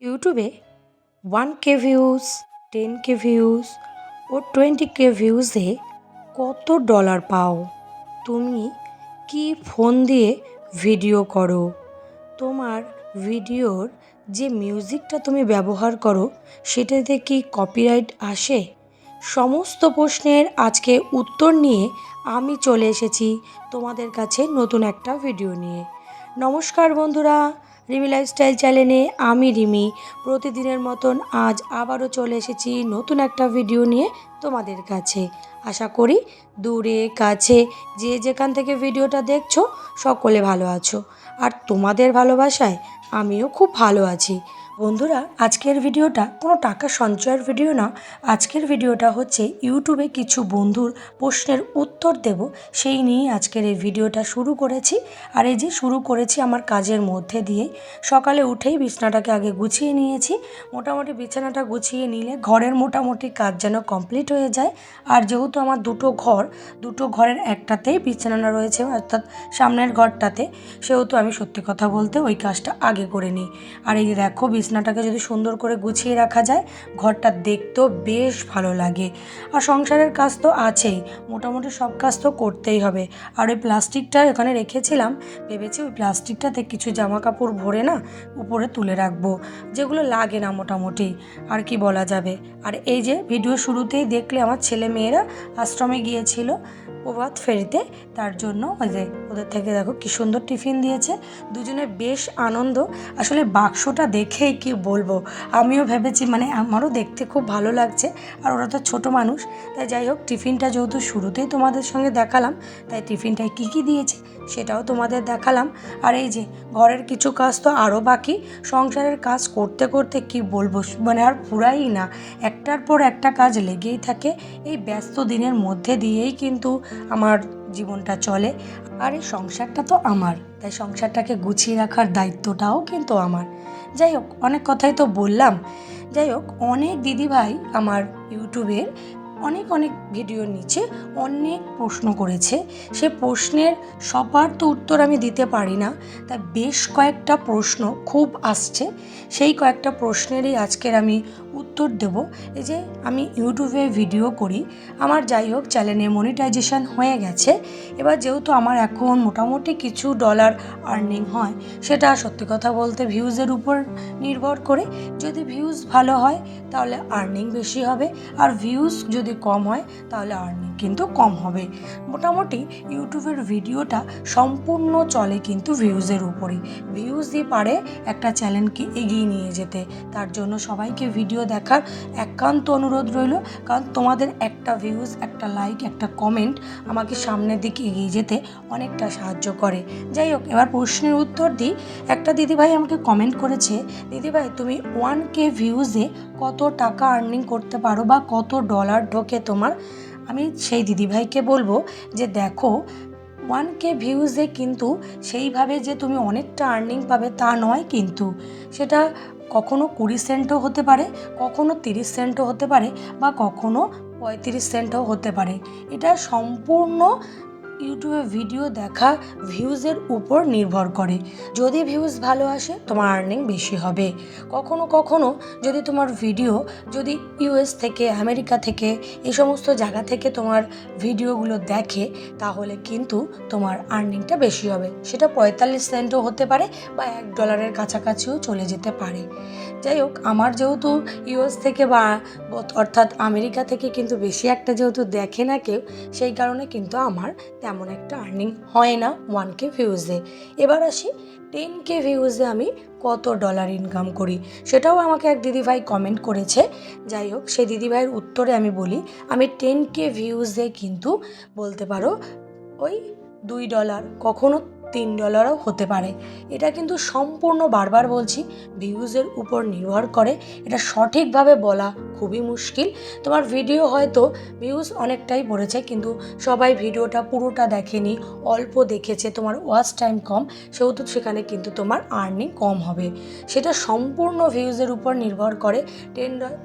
ইউটিউবে 1K views, 10K views ও 20K ভিউজে কত dollar পাও? তুমি কি ফোন দিয়ে ভিডিও করো? তোমার ভিডিওর যে মিউজিকটা তুমি ব্যবহার করো সেটাতে কি কপিরাইট আসে? সমস্ত প্রশ্নের আজকে উত্তর নিয়ে আমি চলে এসেছি তোমাদের কাছে নতুন একটা ভিডিও নিয়ে। নমস্কার বন্ধুরা, রিমি লাইফস্টাইল চ্যানেলে আমি রিমি প্রতিদিনের মতন আজ আবারও চলে এসেছি নতুন একটা ভিডিও নিয়ে তোমাদের কাছে। আশা করি দূরে কাছে যে যেখান থেকে ভিডিওটা দেখছো সকলে ভালো আছো, আর তোমাদের ভালোবাসায় আমিও খুব ভালো আছি। বন্ধুরা, আজকের ভিডিওটা কোনো টাকা সঞ্চয়ের ভিডিও না। আজকের ভিডিওটা হচ্ছে ইউটিউবে কিছু বন্ধুর প্রশ্নের উত্তর দেব, সেই নিয়েই আজকের এই ভিডিওটা শুরু করেছি। আর এই যে শুরু করেছি আমার কাজের মধ্যে দিয়েই। সকালে উঠেই বিছানাটাকে আগে গুছিয়ে নিয়েছি। মোটামুটি বিছানাটা গুছিয়ে নিলে ঘরের মোটামুটি কাজ যেন কমপ্লিট হয়ে যায়। আর যেহেতু আমার দুটো ঘরের একটাতেই বিছানা রয়েছে, অর্থাৎ সামনের ঘরটাতে, সেহেতু আমি সত্যি কথা বলতে ওই কাজটা আগে করে নিই। আর এই যে দেখো, বিছানাটাকে যদি সুন্দর করে গুছিয়ে রাখা যায় ঘরটা দেখতেও বেশ ভালো লাগে। আর সংসারের কাজ তো আছেই, মোটামুটি সব কাজ তো করতেই হবে। আর ওই প্লাস্টিকটা এখানে রেখেছিলাম, ভেবেছি ওই প্লাস্টিকটাতে কিছু জামা কাপড় ভরে না উপরে তুলে রাখবো, যেগুলো লাগে না মোটামুটি, আর কি বলা যাবে। আর এই যে ভিডিও শুরুতেই দেখলে আমার ছেলে মেয়েরা আশ্রমে গিয়েছিল প্রভাত ফেরিতে, তার জন্য ওই যে ওদের থেকে দেখো কি সুন্দর টিফিন দিয়েছে, দুজনে বেশ আনন্দ। আসলে বাক্সটা দেখেই কি বলবো, আমিও ভেবেছি, মানে আমারও দেখতে খুব ভালো লাগছে। আর ওরা তো ছোটো মানুষ, তাই যাই হোক, টিফিনটা যেহেতু শুরুতেই তোমাদের সঙ্গে দেখালাম, তাই টিফিনটায় কী কী দিয়েছে সেটাও তোমাদের দেখালাম। আর এই যে ঘরের কিছু কাজ তো আরও বাকি, সংসারের কাজ করতে করতে কি বলবো, মানে আর ফুরাই না, একটার পর একটা কাজ লেগেই থাকে। এই ব্যস্ত দিনের মধ্যে দিয়েই কিন্তু আমার জীবনটা চলে। আর এই সংসারটা তো আমার, তাই সংসারটাকে গুছিয়ে রাখার দায়িত্বটাও কিন্তু আমার। যাই হোক, অনেক কথাই তো বললাম। যাই হোক, অনেক দিদিভাই আমার ইউটিউবের অনেক ভিডিওর নিচে অনেক প্রশ্ন করেছে। সে প্রশ্নের সবার তো উত্তর আমি দিতে পারি না, তাই বেশ কয়েকটা প্রশ্ন খুব আসছে, সেই কয়েকটা প্রশ্নেরই আজকের আমি উত্তর দেব। এই যে আমি ইউটিউবে ভিডিও করি, আমার যাই হোক চ্যানেলে মনিটাইজেশন হয়ে গেছে। এবার যেহেতু আমার এখন মোটামুটি কিছু ডলার আর্নিং হয়, সেটা সত্যি কথা বলতে ভিউজের উপর নির্ভর করে। যদি ভিউজ ভালো হয় তাহলে আর্নিং বেশি হবে, আর ভিউজ যদি কম হয় তাহলে আর্নিং কিন্তু কম হবে। মোটামুটি ইউটিউবের ভিডিওটা সম্পূর্ণ চলে কিন্তু ভিউজের উপরেই। ভিউজ দিয়ে পারে একটা চ্যানেলকে এগিয়ে নিয়ে যেতে। তার জন্য সবাইকে ভিডিও দেখার একান্ত অনুরোধ রইল, কারণ তোমাদের একটা ভিউজ, একটা লাইক, একটা কমেন্ট আমাকে সামনের দিকে এগিয়ে যেতে অনেকটা সাহায্য করে। যাই হোক, এবার প্রশ্নের উত্তর দিই। একটা দিদিভাই আমাকে কমেন্ট করেছে, দিদিভাই তুমি 1K ভিউজে কত টাকা আর্নিং করতে পারো বা কত ডলার ঢোকে তোমার? আমি সেই দিদিভাইকে বলবো যে দেখো, 1K ভিউজে কিন্তু সেইভাবে যে তুমি অনেকটা আর্নিং পাবে তা নয়, কিন্তু সেটা কখনো 20 সেন্টও হতে পারে, কখনো 30 সেন্টও হতে পারে, বা কখনো 35 সেন্টও হতে পারে। এটা সম্পূর্ণ ইউটিউবে ভিডিও দেখা ভিউজের উপর নির্ভর করে। যদি ভিউজ ভালো আসে তোমার আর্নিং বেশি হবে। কখনো কখনো যদি তোমার ভিডিও যদি ইউএস থেকে, আমেরিকা থেকে, এই সমস্ত জায়গা থেকে তোমার ভিডিওগুলো দেখে, তাহলে কিন্তু তোমার আর্নিংটা বেশি হবে। সেটা 45 সেন্টও হতে পারে বা $1 কাছাকাছিও চলে যেতে পারে। যাই হোক, আমার যেহেতু ইউএস থেকে বা অর্থাৎ আমেরিকা থেকে কিন্তু বেশি একটা যেহেতু দেখে না কেউ, সেই কারণে কিন্তু আমার তেমন একটা আর্নিং হয় না 1K ভিউজে। এবার আসি 10K ভিউজে আমি কত ডলার ইনকাম করি, সেটাও আমাকে এক দিদিভাই কমেন্ট করেছে। যাই হোক, সেই দিদিভাইয়ের উত্তরে আমি বলি, আমি 10K ভিউজে কিন্তু বলতে পারো ওই $2, কখনো $3ও হতে পারে। এটা কিন্তু সম্পূর্ণ, বারবার বলছি, ভিউজের উপর নির্ভর করে। এটা সঠিকভাবে বলা খুবই মুশকিল। তোমার ভিডিও হয়তো ভিউজ অনেকটাই পড়েছে, কিন্তু সবাই ভিডিওটা পুরোটা দেখেনি, অল্প দেখেছে, তোমার ওয়াচ টাইম কম, সেহেতু সেখানে কিন্তু তোমার আর্নিং কম হবে। সেটা সম্পূর্ণ ভিউজের উপর নির্ভর করে।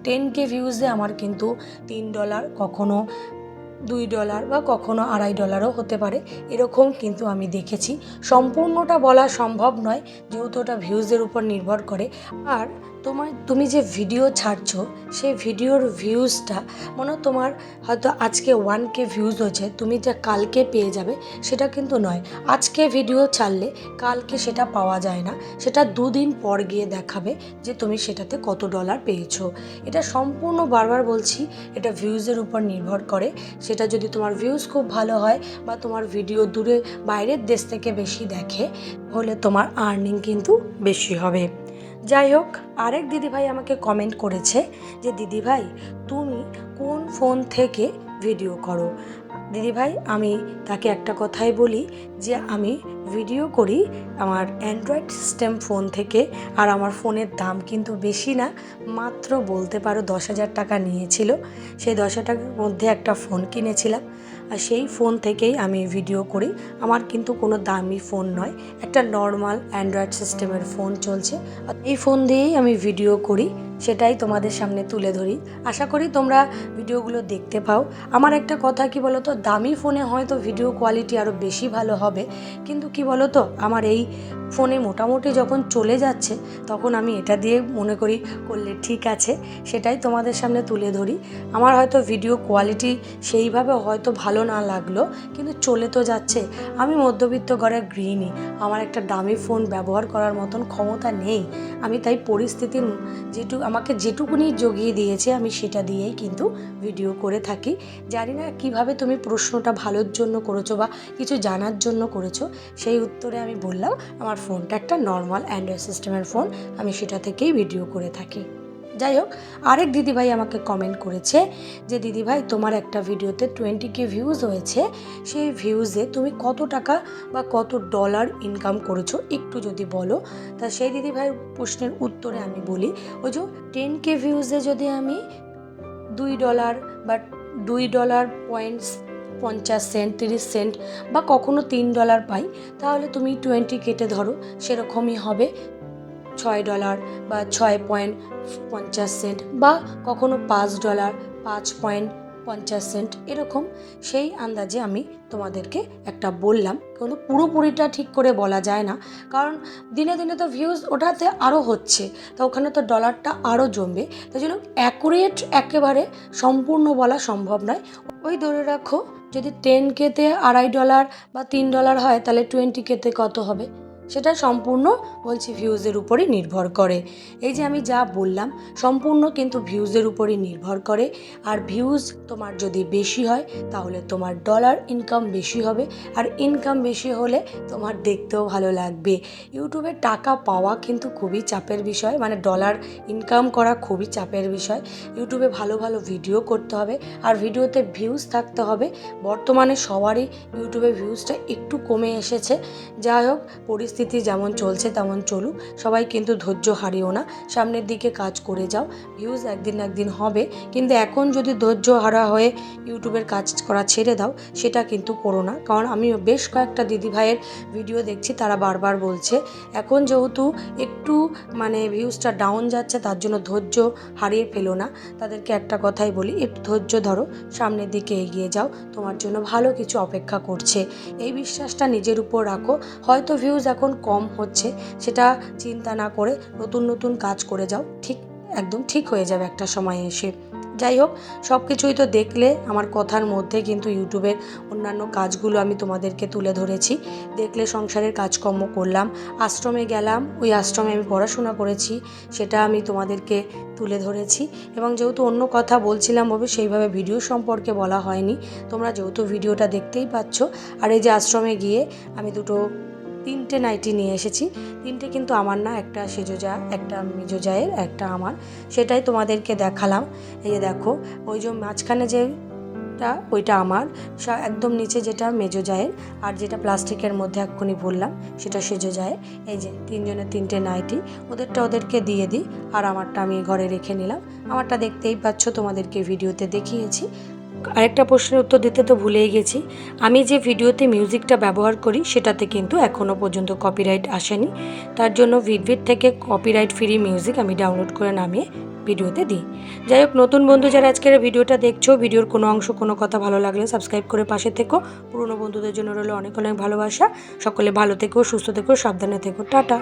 10K ভিউজে আমার কিন্তু $3, কখনো $2 বা কখনো $2.5ও হতে পারে, এরকম কিন্তু আমি দেখেছি। সম্পূর্ণটা বলা সম্ভব নয়, যেহেতু ওটা ভিউজের উপর নির্ভর করে। আর তুমি যে ভিডিও ছাড়ছো সেই ভিডিওর ভিউজটা মনে হয় তোমার হয়তো আজকে 1K ভিউজ হয়েছে, তুমি যা কালকে পেয়ে যাবে সেটা কিন্তু নয়। আজকে ভিডিও ছাড়লে কালকে সেটা পাওয়া যায় না, সেটা 2 দিন পর গিয়ে দেখাবে যে তুমি সেটাতে কত ডলার পেয়েছো। এটা সম্পূর্ণ বারবার বলছি, এটা ভিউজের উপর নির্ভর করে। সেটা যদি তোমার ভিউজ খুব ভালো হয় বা তোমার ভিডিও দূরে বাইরের দেশ থেকে বেশি দেখে, হলে তোমার আর্নিং কিন্তু বেশি হবে। যাই হোক, আরেক দিদিভাই আমাকে কমেন্ট করেছে যে দিদিভাই তুমি কোন ফোন থেকে ভিডিও করো। দিদিভাই আমি তাকে একটা কথাই বলি যে আমি ভিডিও করি আমার অ্যান্ড্রয়েড সিস্টেম ফোন থেকে। আর আমার ফোনের দাম কিন্তু বেশি না, মাত্র বলতে পারো 10,000 টাকা নিয়েছিল। সেই 10,000 টাকার মধ্যে একটা ফোন কিনেছিলাম, আর সেই ফোন থেকেই আমি ভিডিও করি। আমার কিন্তু কোনো দামি ফোন নয়, একটা নর্মাল অ্যান্ড্রয়েড সিস্টেমের ফোন চলছে, এই ফোন দিয়েই আমি ভিডিও করি, সেটাই তোমাদের সামনে তুলে ধরি। আশা করি তোমরা ভিডিওগুলো দেখতে পাও। আমার একটা কথা কি বলো তো, দামি ফোনে হয়তো ভিডিও কোয়ালিটি আরও বেশি ভালো হবে, কিন্তু কি বলো তো আমার এই ফোনে মোটামুটি যখন চলে যাচ্ছে তখন আমি এটা দিয়ে মনে করি করলে ঠিক আছে, সেটাই তোমাদের সামনে তুলে ধরি। আমার হয়তো ভিডিও কোয়ালিটি সেইভাবে হয়তো ভালো না লাগলো, কিন্তু চলে তো যাচ্ছে। আমি মধ্যবিত্ত ঘরের গৃহিণী, আমার একটা দামি ফোন ব্যবহার করার মতন ক্ষমতা নেই। আমি তাই পরিস্থিতির আমাকে যেটুকুনি জগিয়ে দিয়েছে আমি সেটা দিয়েই কিন্তু ভিডিও করে থাকি। জানি না কিভাবে তুমি প্রশ্নটা ভালোর জন্য করেছো বা কিছু জানার জন্য করেছো, সেই উত্তরে আমি বললাম আমার ফোনটা একটা নর্মাল অ্যান্ড্রয়েড সিস্টেমের ফোন, আমি সেটা থেকেই ভিডিও করে থাকি। যাই হোক, আরেক দিদিভাই আমাকে কমেন্ট করেছে যে দিদিভাই তোমার একটা ভিডিওতে 20K ভিউজ হয়েছে, সেই ভিউজে তুমি কত টাকা বা কত ডলার ইনকাম করেছো একটু যদি বলো। তা সেই দিদিভাইয়ের প্রশ্নের উত্তরে আমি বলি, ওই যে 10K ভিউজে যদি আমি $2 বা $2.50 30 সেন্ট বা কখনো $3 পাই, তাহলে তুমি 20 কেটে ধরো, সেরকমই হবে $6 বা $6.50 বা কখনো $5 $5.50 এরকম। সেই আন্দাজে আমি তোমাদেরকে একটা বললাম, কিন্তু পুরোপুরিটা ঠিক করে বলা যায় না, কারণ দিনে দিনে তো ভিউজ ওঠাতে আরও হচ্ছে, তো ওখানে তো ডলারটা আরও জমবে। তাই জন্য অ্যাকুরেট একেবারে সম্পূর্ণ বলা সম্ভব নয়। ওই ধরে রাখো যদি 10Kতে $2.5 বা $3 হয়, তাহলে 20Kতে কত হবে, সেটা সম্পূর্ণ বলছি ভিউজের উপরই নির্ভর করে। এই যে আমি যা বললাম সম্পূর্ণ কিন্তু ভিউজের উপরই নির্ভর করে। আর ভিউজ তোমার যদি বেশি হয় তাহলে তোমার ডলার ইনকাম বেশি হবে, আর ইনকাম বেশি হলে তোমার দেখতেও ভালো লাগবে। ইউটিউবে টাকা পাওয়া কিন্তু খুবই চাপের বিষয়, মানে ডলার ইনকাম করা খুবই চাপের বিষয়। ইউটিউবে ভালো ভালো ভিডিও করতে হবে, আর ভিডিওতে ভিউজ থাকতে হবে। বর্তমানে সবারই ইউটিউবে ভিউজটা একটু কমে এসেছে। যাই হোক, পরিস্থিতি যেমন চলছে তেমন চলুক, সবাই কিন্তু ধৈর্য হারিও না, সামনের দিকে কাজ করে যাও। ভিউজ একদিন না একদিন হবে, কিন্তু এখন যদি ধৈর্য হারা হয়ে ইউটিউবের কাজ করা ছেড়ে দাও সেটা কিন্তু করো না। কারণ আমি বেশ কয়েকটা দিদিভাইয়ের ভিডিও দেখছি, তারা বারবার বলছে এখন যেহেতু একটু মানে ভিউজটা ডাউন যাচ্ছে, তার জন্য ধৈর্য হারিয়ে ফেলো না। তাদেরকে একটা কথাই বলি, একটু ধৈর্য ধরো, সামনের দিকে এগিয়ে যাও, তোমার জন্য ভালো কিছু অপেক্ষা করছে। এই বিশ্বাসটা নিজের উপর রাখো। হয়তো ভিউজ এখন কম হচ্ছে, সেটা চিন্তা না করে নতুন নতুন কাজ করে যাও, একদম ঠিক হয়ে যাবে একটা সময় এসে। যাই হোক, সব কিছুই তো দেখলে আমার কথার মধ্যে কিন্তু ইউটিউবের অন্যান্য কাজগুলো আমি তোমাদেরকে তুলে ধরেছি। দেখলে সংসারের কাজকর্ম করলাম, আশ্রমে গেলাম, ওই আশ্রমে আমি পড়াশোনা করেছি, সেটা আমি তোমাদেরকে তুলে ধরেছি। এবং যেহেতু অন্য কথা বলছিলাম সেইভাবে ভিডিও সম্পর্কে বলা হয়নি, তোমরা যেহেতু ভিডিওটা দেখতেই পাচ্ছ। আর এই যে আশ্রমে গিয়ে আমি 3টে নাইটি নিয়ে এসেছি, 3টে কিন্তু আমার না, একটা সেজোজা, একটা মেজোজায়ের, একটা আমার, সেটাই তোমাদেরকে দেখালাম। এই যে দেখো, ওই যে মাঝখানে যেটা ওইটা আমার, একদম নিচে যেটা মেজোজায়ের, আর যেটা প্লাস্টিকের মধ্যে এক্ষুনি বললাম সেটা সেজোজায়ের। এই যে 3জনের 3টে নাইটি, ওদেরকে দিয়ে দিই, আর আমারটা আমি ঘরে রেখে নিলাম। আমারটা দেখতেই পাচ্ছ, তোমাদেরকে ভিডিওতে দেখিয়েছি। আরেকটা প্রশ্নের উত্তর দিতে তো ভুলেই গেছি, আমি যে ভিডিওতে মিউজিকটা ব্যবহার করি সেটাতে কিন্তু এখনও পর্যন্ত কপিরাইট আসেনি। তার জন্য ভিডভিড থেকে কপিরাইট ফ্রি মিউজিক আমি ডাউনলোড করে নামিয়ে ভিডিওতে দিই। যাই হোক, নতুন বন্ধু যারা আজকের ভিডিওটা দেখছো, ভিডিওর কোনো অংশ কোনো কথা ভালো লাগলে সাবস্ক্রাইব করে পাশে থেকো। পুরনো বন্ধুদের জন্য রইল অনেক অনেক ভালোবাসা। সকলে ভালো থেকো, সুস্থ থেকো, সাবধানে থেকো। টাটা।